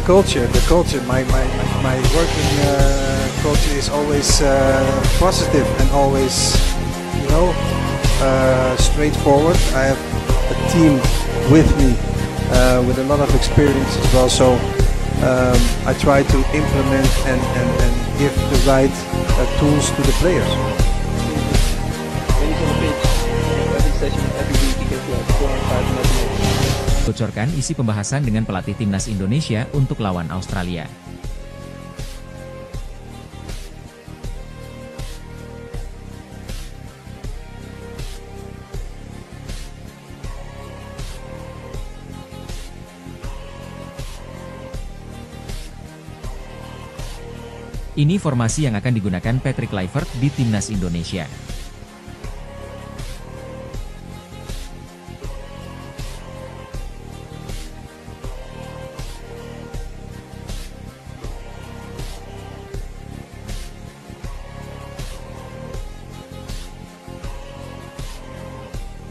the culture. My working culture is always positive and always, you know, straightforward. I have a team with me with a lot of experience as well. So I try to implement and give the right tools to the players. When he's on the pitch, every session, every week, he gets like 4 or 5 minutes. Bocorkan isi pembahasan dengan pelatih timnas Indonesia untuk lawan Australia. Ini formasi yang akan digunakan Patrick Kluivert di timnas Indonesia.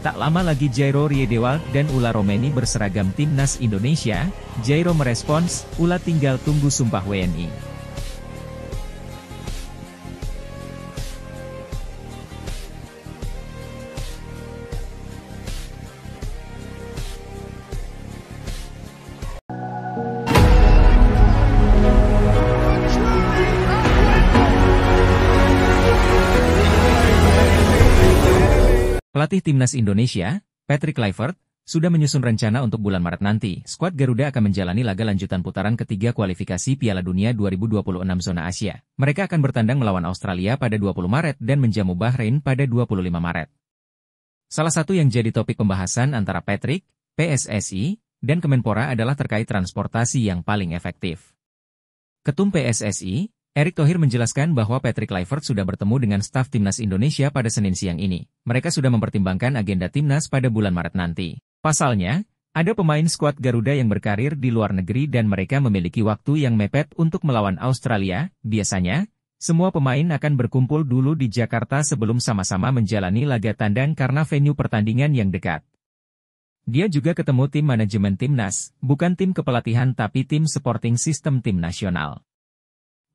Tak lama lagi Jairo Riedewald dan Ula Romeni berseragam timnas Indonesia. Jairo merespons, Ula tinggal tunggu sumpah WNI. Pelatih timnas Indonesia, Patrick Kluivert, sudah menyusun rencana untuk bulan Maret nanti. Skuad Garuda akan menjalani laga lanjutan putaran ketiga kualifikasi Piala Dunia 2026 zona Asia. Mereka akan bertandang melawan Australia pada 20 Maret dan menjamu Bahrain pada 25 Maret. Salah satu yang jadi topik pembahasan antara Patrick, PSSI, dan Kemenpora adalah terkait transportasi yang paling efektif. Ketum PSSI, Erick Thohir menjelaskan bahwa Patrick Kluivert sudah bertemu dengan staf timnas Indonesia pada Senin siang ini. Mereka sudah mempertimbangkan agenda timnas pada bulan Maret nanti. Pasalnya, ada pemain skuad Garuda yang berkarir di luar negeri dan mereka memiliki waktu yang mepet untuk melawan Australia. Biasanya, semua pemain akan berkumpul dulu di Jakarta sebelum sama-sama menjalani laga tandang karena venue pertandingan yang dekat. Dia juga ketemu tim manajemen timnas, bukan tim kepelatihan tapi tim supporting system tim nasional.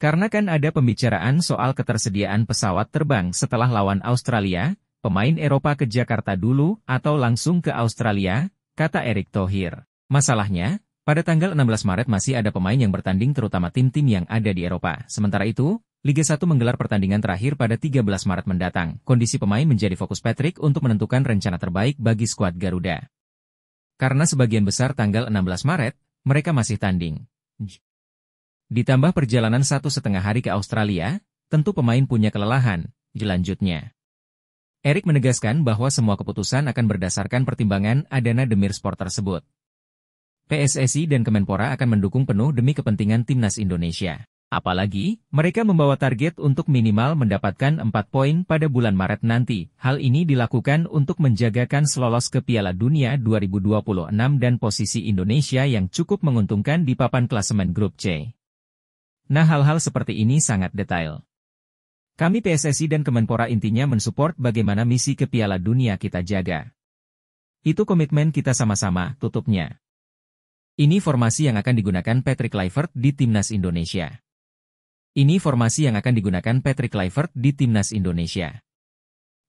Karena kan ada pembicaraan soal ketersediaan pesawat terbang setelah lawan Australia, pemain Eropa ke Jakarta dulu atau langsung ke Australia, kata Erick Thohir. Masalahnya, pada tanggal 16 Maret masih ada pemain yang bertanding terutama tim-tim yang ada di Eropa. Sementara itu, Liga 1 menggelar pertandingan terakhir pada 13 Maret mendatang. Kondisi pemain menjadi fokus Patrick untuk menentukan rencana terbaik bagi skuad Garuda. Karena sebagian besar tanggal 16 Maret, mereka masih tanding. Ditambah perjalanan 1,5 hari ke Australia, tentu pemain punya kelelahan, lanjutnya. Erick menegaskan bahwa semua keputusan akan berdasarkan pertimbangan Adana Demirspor tersebut. PSSI dan Kemenpora akan mendukung penuh demi kepentingan timnas Indonesia. Apalagi, mereka membawa target untuk minimal mendapatkan 4 poin pada bulan Maret nanti. Hal ini dilakukan untuk menjagakan lolos ke Piala Dunia 2026 dan posisi Indonesia yang cukup menguntungkan di papan klasemen grup C. Nah, hal-hal seperti ini sangat detail. Kami PSSI dan Kemenpora intinya mensupport bagaimana misi ke Piala Dunia kita jaga. Itu komitmen kita sama-sama, tutupnya. Ini formasi yang akan digunakan Patrick Kluivert di timnas Indonesia. Ini formasi yang akan digunakan Patrick Kluivert di timnas Indonesia.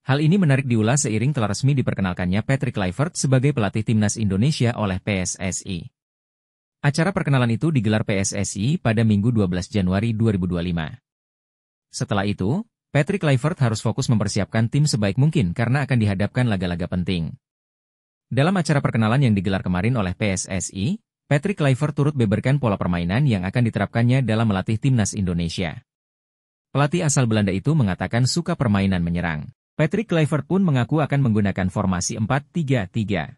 Hal ini menarik diulas seiring telah resmi diperkenalkannya Patrick Kluivert sebagai pelatih timnas Indonesia oleh PSSI. Acara perkenalan itu digelar PSSI pada Minggu 12 Januari 2025. Setelah itu, Patrick Kluivert harus fokus mempersiapkan tim sebaik mungkin karena akan dihadapkan laga-laga penting. Dalam acara perkenalan yang digelar kemarin oleh PSSI, Patrick Kluivert turut beberkan pola permainan yang akan diterapkannya dalam melatih timnas Indonesia. Pelatih asal Belanda itu mengatakan suka permainan menyerang. Patrick Kluivert pun mengaku akan menggunakan formasi 4-3-3.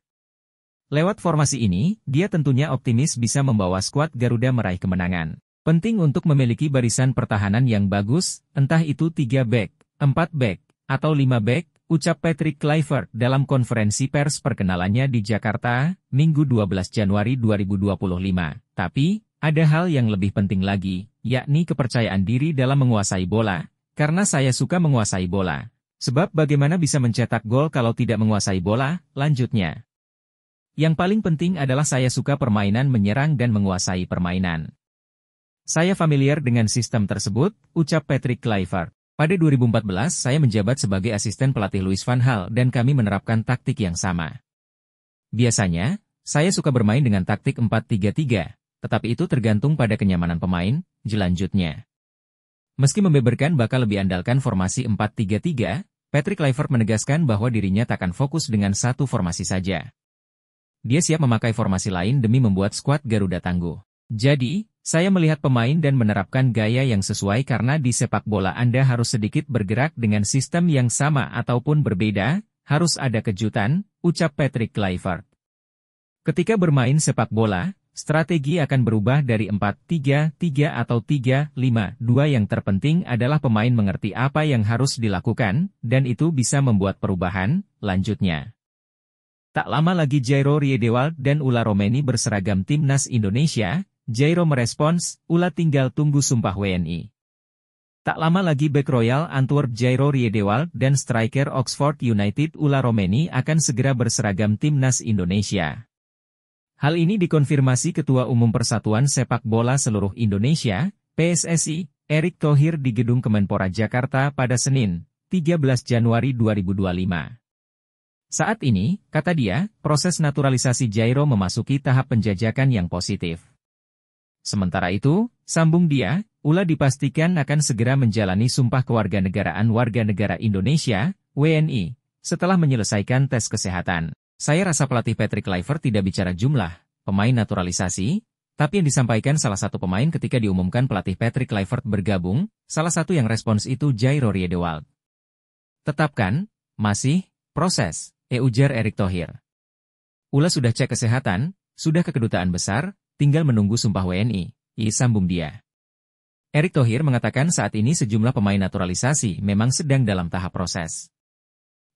Lewat formasi ini, dia tentunya optimis bisa membawa skuad Garuda meraih kemenangan. Penting untuk memiliki barisan pertahanan yang bagus, entah itu 3 bek, 4 bek, atau 5 bek, ucap Patrick Kluivert dalam konferensi pers perkenalannya di Jakarta, Minggu 12 Januari 2025. Tapi, ada hal yang lebih penting lagi, yakni kepercayaan diri dalam menguasai bola, karena saya suka menguasai bola. Sebab bagaimana bisa mencetak gol kalau tidak menguasai bola, lanjutnya. Yang paling penting adalah saya suka permainan menyerang dan menguasai permainan. Saya familiar dengan sistem tersebut, ucap Patrick Kluivert. Pada 2014 saya menjabat sebagai asisten pelatih Louis van Gaal dan kami menerapkan taktik yang sama. Biasanya, saya suka bermain dengan taktik 4-3-3, tetapi itu tergantung pada kenyamanan pemain, jelanjutnya. Meski membeberkan bakal lebih andalkan formasi 4-3-3, Patrick Kluivert menegaskan bahwa dirinya takkan fokus dengan satu formasi saja. Dia siap memakai formasi lain demi membuat skuad Garuda tangguh. Jadi, saya melihat pemain dan menerapkan gaya yang sesuai karena di sepak bola Anda harus sedikit bergerak dengan sistem yang sama ataupun berbeda, harus ada kejutan, ucap Patrick Kluivert. Ketika bermain sepak bola, strategi akan berubah dari 4-3-3 atau 3-5-2. Yang terpenting adalah pemain mengerti apa yang harus dilakukan, dan itu bisa membuat perubahan, lanjutnya. Tak lama lagi Jairo Riedewald dan Ula Romeni berseragam timnas Indonesia. Jairo merespons, Ula tinggal tunggu sumpah WNI. Tak lama lagi bek Royal Antwerp Jairo Riedewald dan striker Oxford United Ula Romeni akan segera berseragam timnas Indonesia. Hal ini dikonfirmasi Ketua Umum Persatuan Sepak Bola Seluruh Indonesia, PSSI, Erick Thohir di Gedung Kemenpora Jakarta pada Senin, 13 Januari 2025. Saat ini, kata dia, proses naturalisasi Jairo memasuki tahap penjajakan yang positif. Sementara itu, sambung dia, Ula dipastikan akan segera menjalani sumpah kewarganegaraan warga negara Indonesia, WNI, setelah menyelesaikan tes kesehatan. Saya rasa pelatih Patrick Kluivert tidak bicara jumlah pemain naturalisasi, tapi yang disampaikan salah satu pemain ketika diumumkan pelatih Patrick Kluivert bergabung, salah satu yang respons itu Jairo Riedewald. Tetapkan, masih, proses, ujar Erick Thohir. Ula sudah cek kesehatan, sudah ke kedutaan besar, tinggal menunggu sumpah WNI, sambung dia. Erick Thohir mengatakan saat ini sejumlah pemain naturalisasi memang sedang dalam tahap proses.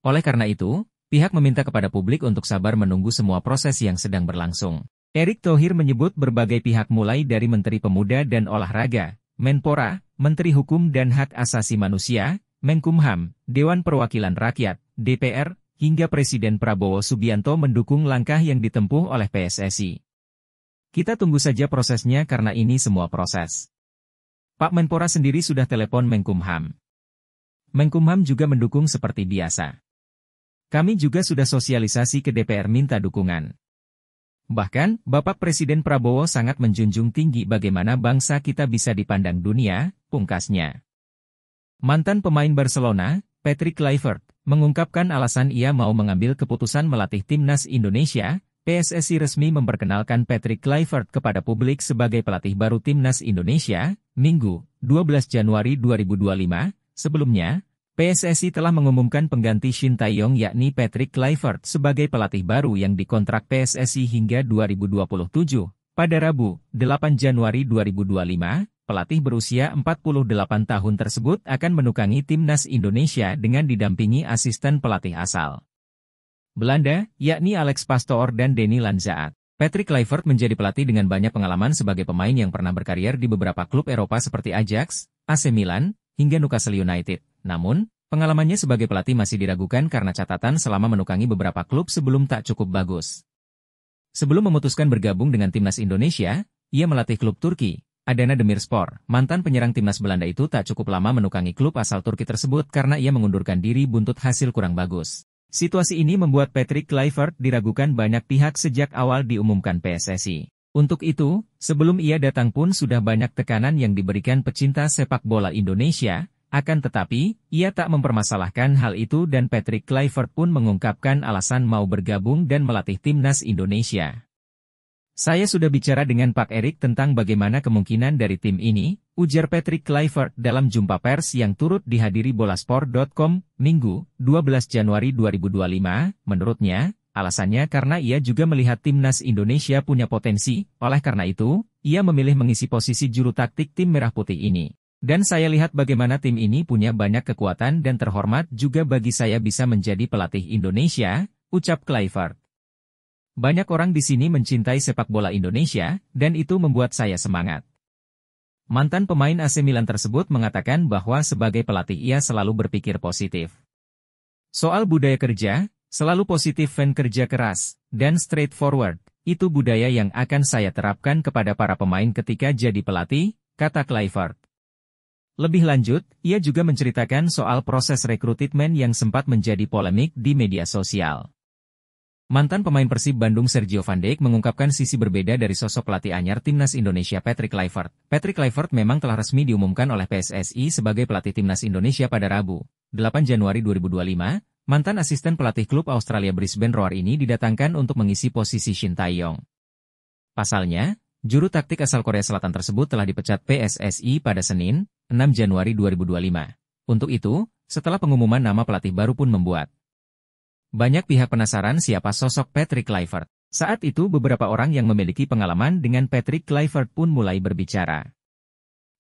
Oleh karena itu, pihak meminta kepada publik untuk sabar menunggu semua proses yang sedang berlangsung. Erick Thohir menyebut berbagai pihak mulai dari Menteri Pemuda dan Olahraga, Menpora, Menteri Hukum dan Hak Asasi Manusia, Menkumham, Dewan Perwakilan Rakyat, DPR, hingga Presiden Prabowo Subianto mendukung langkah yang ditempuh oleh PSSI. Kita tunggu saja prosesnya karena ini semua proses. Pak Menpora sendiri sudah telepon Menkumham. Menkumham juga mendukung seperti biasa. Kami juga sudah sosialisasi ke DPR minta dukungan. Bahkan, Bapak Presiden Prabowo sangat menjunjung tinggi bagaimana bangsa kita bisa dipandang dunia, pungkasnya. Mantan pemain Barcelona, Patrick Kluivert, mengungkapkan alasan ia mau mengambil keputusan melatih timnas Indonesia. PSSI resmi memperkenalkan Patrick Kluivert kepada publik sebagai pelatih baru timnas Indonesia, Minggu, 12 Januari 2025. Sebelumnya, PSSI telah mengumumkan pengganti Shin Tae-yong yakni Patrick Kluivert sebagai pelatih baru yang dikontrak PSSI hingga 2027. Pada Rabu, 8 Januari 2025, pelatih berusia 48 tahun tersebut akan menukangi timnas Indonesia dengan didampingi asisten pelatih asal Belanda, yakni Alex Pastoor dan Denny Lanzaat. Patrick Kluivert menjadi pelatih dengan banyak pengalaman sebagai pemain yang pernah berkarier di beberapa klub Eropa seperti Ajax, AC Milan, hingga Newcastle United. Namun, pengalamannya sebagai pelatih masih diragukan karena catatan selama menukangi beberapa klub sebelum tak cukup bagus. Sebelum memutuskan bergabung dengan timnas Indonesia, ia melatih klub Turki, Adana Demirspor. Mantan penyerang timnas Belanda itu tak cukup lama menukangi klub asal Turki tersebut karena ia mengundurkan diri buntut hasil kurang bagus. Situasi ini membuat Patrick Kluivert diragukan banyak pihak sejak awal diumumkan PSSI. Untuk itu, sebelum ia datang pun sudah banyak tekanan yang diberikan pecinta sepak bola Indonesia, akan tetapi, ia tak mempermasalahkan hal itu dan Patrick Kluivert pun mengungkapkan alasan mau bergabung dan melatih timnas Indonesia. Saya sudah bicara dengan Pak Erick tentang bagaimana kemungkinan dari tim ini, ujar Patrick Kluivert dalam jumpa pers yang turut dihadiri Bolasport.com, Minggu, 12 Januari 2025. Menurutnya, alasannya karena ia juga melihat timnas Indonesia punya potensi, oleh karena itu, ia memilih mengisi posisi juru taktik tim Merah Putih ini. Dan saya lihat bagaimana tim ini punya banyak kekuatan dan terhormat juga bagi saya bisa menjadi pelatih Indonesia, ucap Kluivert. Banyak orang di sini mencintai sepak bola Indonesia, dan itu membuat saya semangat. Mantan pemain AC Milan tersebut mengatakan bahwa sebagai pelatih ia selalu berpikir positif. Soal budaya kerja, selalu positif fan kerja keras, dan straightforward, itu budaya yang akan saya terapkan kepada para pemain ketika jadi pelatih, kata Kluivert. Lebih lanjut, ia juga menceritakan soal proses rekrutmen yang sempat menjadi polemik di media sosial. Mantan pemain Persib Bandung Sergio Van Dijk mengungkapkan sisi berbeda dari sosok pelatih anyar Timnas Indonesia Patrick Kluivert. Patrick Kluivert memang telah resmi diumumkan oleh PSSI sebagai pelatih Timnas Indonesia pada Rabu, 8 Januari 2025. Mantan asisten pelatih klub Australia Brisbane Roar ini didatangkan untuk mengisi posisi Shin Tae-yong. Pasalnya, juru taktik asal Korea Selatan tersebut telah dipecat PSSI pada Senin, 6 Januari 2025. Untuk itu, setelah pengumuman nama pelatih baru pun membuat banyak pihak penasaran siapa sosok Patrick Kluivert. Saat itu beberapa orang yang memiliki pengalaman dengan Patrick Kluivert pun mulai berbicara.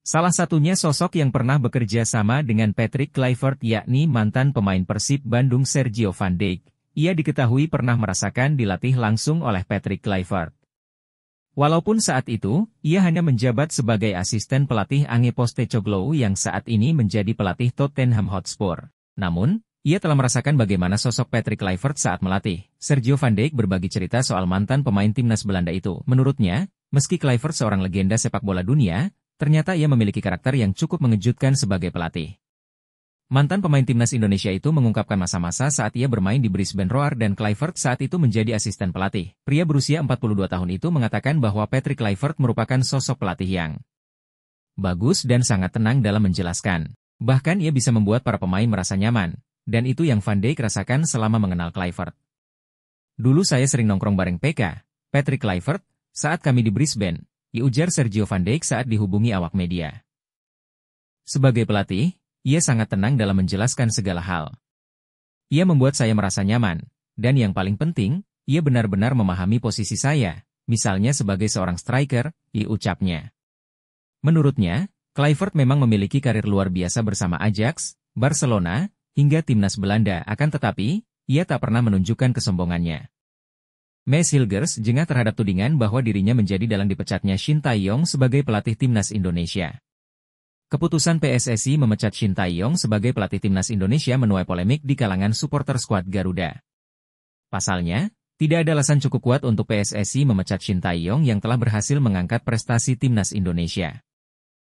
Salah satunya sosok yang pernah bekerja sama dengan Patrick Kluivert yakni mantan pemain Persib Bandung Sergio Van Dijk. Ia diketahui pernah merasakan dilatih langsung oleh Patrick Kluivert. Walaupun saat itu, ia hanya menjabat sebagai asisten pelatih Ange Postecoglou yang saat ini menjadi pelatih Tottenham Hotspur. Namun, ia telah merasakan bagaimana sosok Patrick Kluivert saat melatih. Sergio Van Dijk berbagi cerita soal mantan pemain timnas Belanda itu. Menurutnya, meski Kluivert seorang legenda sepak bola dunia, ternyata ia memiliki karakter yang cukup mengejutkan sebagai pelatih. Mantan pemain timnas Indonesia itu mengungkapkan masa-masa saat ia bermain di Brisbane Roar dan Kluivert saat itu menjadi asisten pelatih. Pria berusia 42 tahun itu mengatakan bahwa Patrick Kluivert merupakan sosok pelatih yang bagus dan sangat tenang dalam menjelaskan. Bahkan ia bisa membuat para pemain merasa nyaman, dan itu yang Van Dijk rasakan selama mengenal Kluivert. Dulu saya sering nongkrong bareng PK, Patrick Kluivert, saat kami di Brisbane, ujar Sergio Van Dijk saat dihubungi awak media. Sebagai pelatih, ia sangat tenang dalam menjelaskan segala hal. Ia membuat saya merasa nyaman, dan yang paling penting, ia benar-benar memahami posisi saya, misalnya sebagai seorang striker, ucapnya. Menurutnya, Kluivert memang memiliki karir luar biasa bersama Ajax, Barcelona, hingga timnas Belanda, akan tetapi, ia tak pernah menunjukkan kesombongannya. Mes Hilgers jengah terhadap tudingan bahwa dirinya menjadi dalang dipecatnya Shin Tae-yong sebagai pelatih timnas Indonesia. Keputusan PSSI memecat Shin Tae-yong sebagai pelatih timnas Indonesia menuai polemik di kalangan supporter skuad Garuda. Pasalnya, tidak ada alasan cukup kuat untuk PSSI memecat Shin Tae-yong yang telah berhasil mengangkat prestasi timnas Indonesia.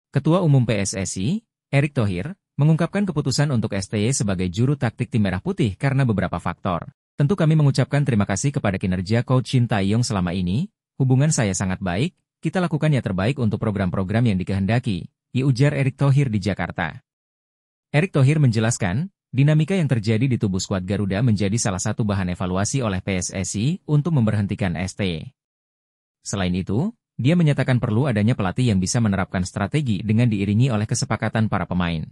Ketua Umum PSSI, Erick Thohir, mengungkapkan keputusan untuk STY sebagai juru taktik tim Merah Putih karena beberapa faktor. Tentu kami mengucapkan terima kasih kepada kinerja Coach Shin Tae-yong selama ini, hubungan saya sangat baik, kita lakukan yang terbaik untuk program-program yang dikehendaki, ujar Erick Thohir di Jakarta. Erick Thohir menjelaskan, dinamika yang terjadi di tubuh skuad Garuda menjadi salah satu bahan evaluasi oleh PSSI untuk memberhentikan STY. Selain itu, dia menyatakan perlu adanya pelatih yang bisa menerapkan strategi dengan diiringi oleh kesepakatan para pemain.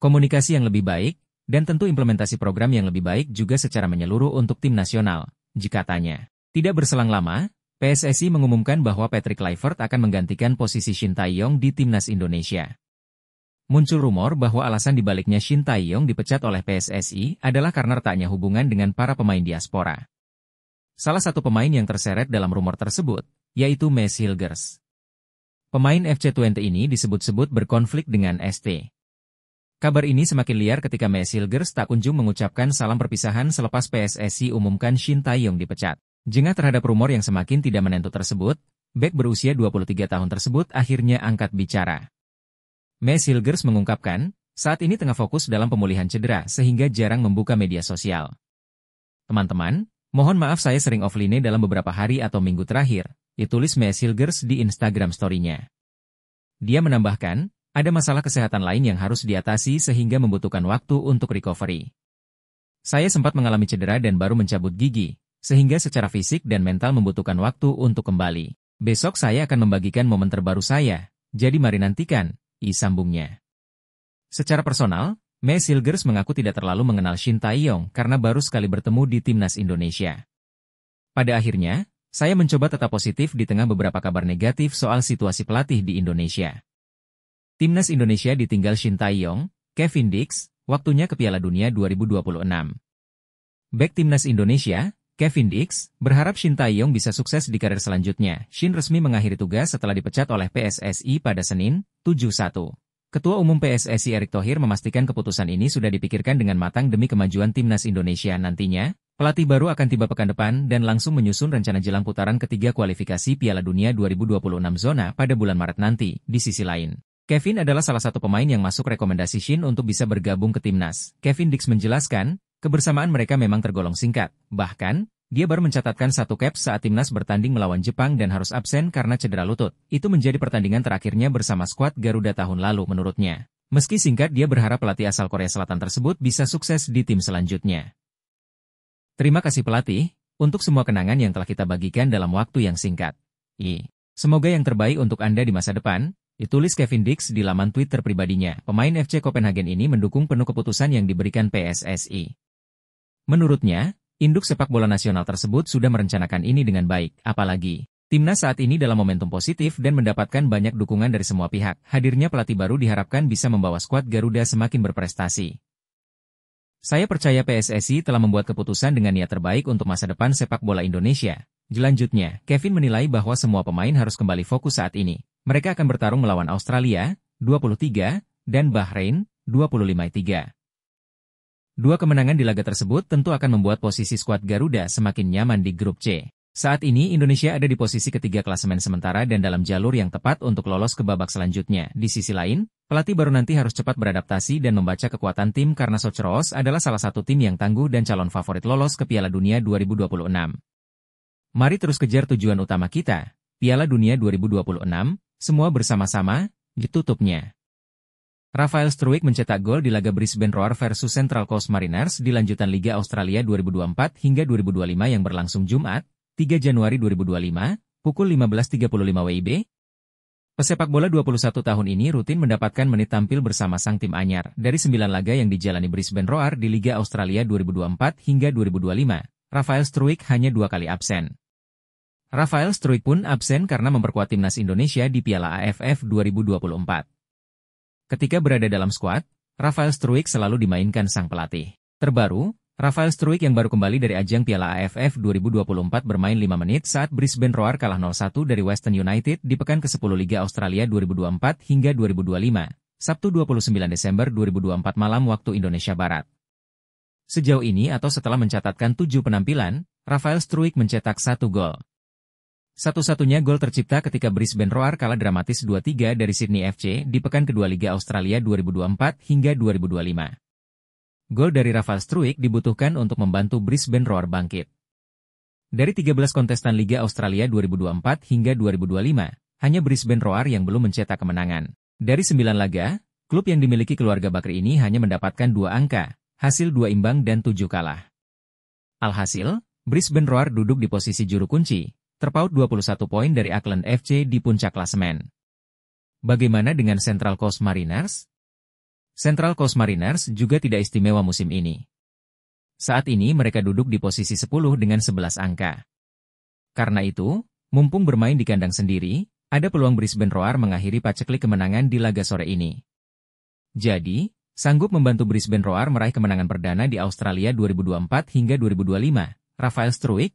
Komunikasi yang lebih baik, dan tentu implementasi program yang lebih baik juga secara menyeluruh untuk tim nasional, katanya. Tidak berselang lama, PSSI mengumumkan bahwa Patrick Kluivert akan menggantikan posisi Shin Tae-yong di timnas Indonesia. Muncul rumor bahwa alasan dibaliknya Shin Tae-yong dipecat oleh PSSI adalah karena retaknya hubungan dengan para pemain diaspora. Salah satu pemain yang terseret dalam rumor tersebut, yaitu Mes Hilgers. Pemain FC20 ini disebut-sebut berkonflik dengan ST. Kabar ini semakin liar ketika Mes Hilgers tak kunjung mengucapkan salam perpisahan selepas PSSI umumkan Shin Tae-yong dipecat. Jengah terhadap rumor yang semakin tidak menentu tersebut, bek berusia 23 tahun tersebut akhirnya angkat bicara. Mes Hilgers mengungkapkan, saat ini tengah fokus dalam pemulihan cedera sehingga jarang membuka media sosial. Teman-teman, mohon maaf saya sering offline dalam beberapa hari atau minggu terakhir, tulis Mes Hilgers di Instagram story-nya. Dia menambahkan, ada masalah kesehatan lain yang harus diatasi sehingga membutuhkan waktu untuk recovery. Saya sempat mengalami cedera dan baru mencabut gigi, sehingga secara fisik dan mental membutuhkan waktu untuk kembali. Besok saya akan membagikan momen terbaru saya, jadi mari nantikan, sambungnya. Secara personal, Mes Hilgers mengaku tidak terlalu mengenal Shin Tae-yong karena baru sekali bertemu di timnas Indonesia. Pada akhirnya, saya mencoba tetap positif di tengah beberapa kabar negatif soal situasi pelatih di Indonesia. Timnas Indonesia ditinggal Shin Tae-yong, Kevin Dix, waktunya ke Piala Dunia 2026. Bek timnas Indonesia, Kevin Dix, berharap Shin Tae-yong bisa sukses di karir selanjutnya. Shin resmi mengakhiri tugas setelah dipecat oleh PSSI pada Senin, 7/1. Ketua Umum PSSI Erick Thohir memastikan keputusan ini sudah dipikirkan dengan matang demi kemajuan timnas Indonesia nantinya. Pelatih baru akan tiba pekan depan dan langsung menyusun rencana jelang putaran ketiga kualifikasi Piala Dunia 2026 zona pada bulan Maret nanti. Di sisi lain, Kevin adalah salah satu pemain yang masuk rekomendasi Shin untuk bisa bergabung ke timnas. Kevin Dix menjelaskan, kebersamaan mereka memang tergolong singkat. Bahkan, dia baru mencatatkan 1 caps saat timnas bertanding melawan Jepang dan harus absen karena cedera lutut. Itu menjadi pertandingan terakhirnya bersama skuad Garuda tahun lalu menurutnya. Meski singkat, dia berharap pelatih asal Korea Selatan tersebut bisa sukses di tim selanjutnya. Terima kasih pelatih, untuk semua kenangan yang telah kita bagikan dalam waktu yang singkat. Semoga yang terbaik untuk Anda di masa depan, ditulis Kevin Dix di laman Twitter pribadinya. Pemain FC Copenhagen ini mendukung penuh keputusan yang diberikan PSSI. Menurutnya, induk sepak bola nasional tersebut sudah merencanakan ini dengan baik, apalagi timnas saat ini dalam momentum positif dan mendapatkan banyak dukungan dari semua pihak. Hadirnya pelatih baru diharapkan bisa membawa skuad Garuda semakin berprestasi. Saya percaya PSSI telah membuat keputusan dengan niat terbaik untuk masa depan sepak bola Indonesia. Selanjutnya, Kevin menilai bahwa semua pemain harus kembali fokus saat ini. Mereka akan bertarung melawan Australia, 23, dan Bahrain, 25-3. Dua kemenangan di laga tersebut tentu akan membuat posisi skuad Garuda semakin nyaman di grup C. Saat ini Indonesia ada di posisi ketiga klasemen sementara dan dalam jalur yang tepat untuk lolos ke babak selanjutnya. Di sisi lain, pelatih baru nanti harus cepat beradaptasi dan membaca kekuatan tim karena Sochros adalah salah satu tim yang tangguh dan calon favorit lolos ke Piala Dunia 2026. Mari terus kejar tujuan utama kita, Piala Dunia 2026, semua bersama-sama, ditutupnya. Rafael Struijk mencetak gol di laga Brisbane Roar versus Central Coast Mariners di lanjutan Liga Australia 2024 hingga 2025 yang berlangsung Jumat, 3 Januari 2025, pukul 15.35 WIB. Pesepak bola 21 tahun ini rutin mendapatkan menit tampil bersama sang tim anyar dari 9 laga yang dijalani Brisbane Roar di Liga Australia 2024 hingga 2025. Rafael Struijk hanya 2 kali absen. Rafael Struijk pun absen karena memperkuat timnas Indonesia di Piala AFF 2024. Ketika berada dalam skuad, Rafael Struijk selalu dimainkan sang pelatih. Terbaru, Rafael Struijk yang baru kembali dari ajang Piala AFF 2024 bermain 5 menit saat Brisbane Roar kalah 0-1 dari Western United di pekan ke-10 Liga Australia 2024 hingga 2025, Sabtu 29 Desember 2024 malam waktu Indonesia Barat. Sejauh ini atau setelah mencatatkan 7 penampilan, Rafael Struijk mencetak 1 gol. Satu-satunya gol tercipta ketika Brisbane Roar kalah dramatis 2-3 dari Sydney FC di pekan kedua Liga Australia 2024 hingga 2025. Gol dari Rafael Struijk dibutuhkan untuk membantu Brisbane Roar bangkit. Dari 13 kontestan Liga Australia 2024 hingga 2025, hanya Brisbane Roar yang belum mencetak kemenangan. Dari 9 laga, klub yang dimiliki keluarga Bakri ini hanya mendapatkan 2 angka, hasil 2 imbang dan 7 kalah. Alhasil, Brisbane Roar duduk di posisi juru kunci, terpaut 21 poin dari Auckland FC di puncak klasemen. Bagaimana dengan Central Coast Mariners? Central Coast Mariners juga tidak istimewa musim ini. Saat ini mereka duduk di posisi 10 dengan 11 angka. Karena itu, mumpung bermain di kandang sendiri, ada peluang Brisbane Roar mengakhiri paceklik kemenangan di laga sore ini. Jadi, sanggup membantu Brisbane Roar meraih kemenangan perdana di Australia 2024 hingga 2025, Rafael Struijk,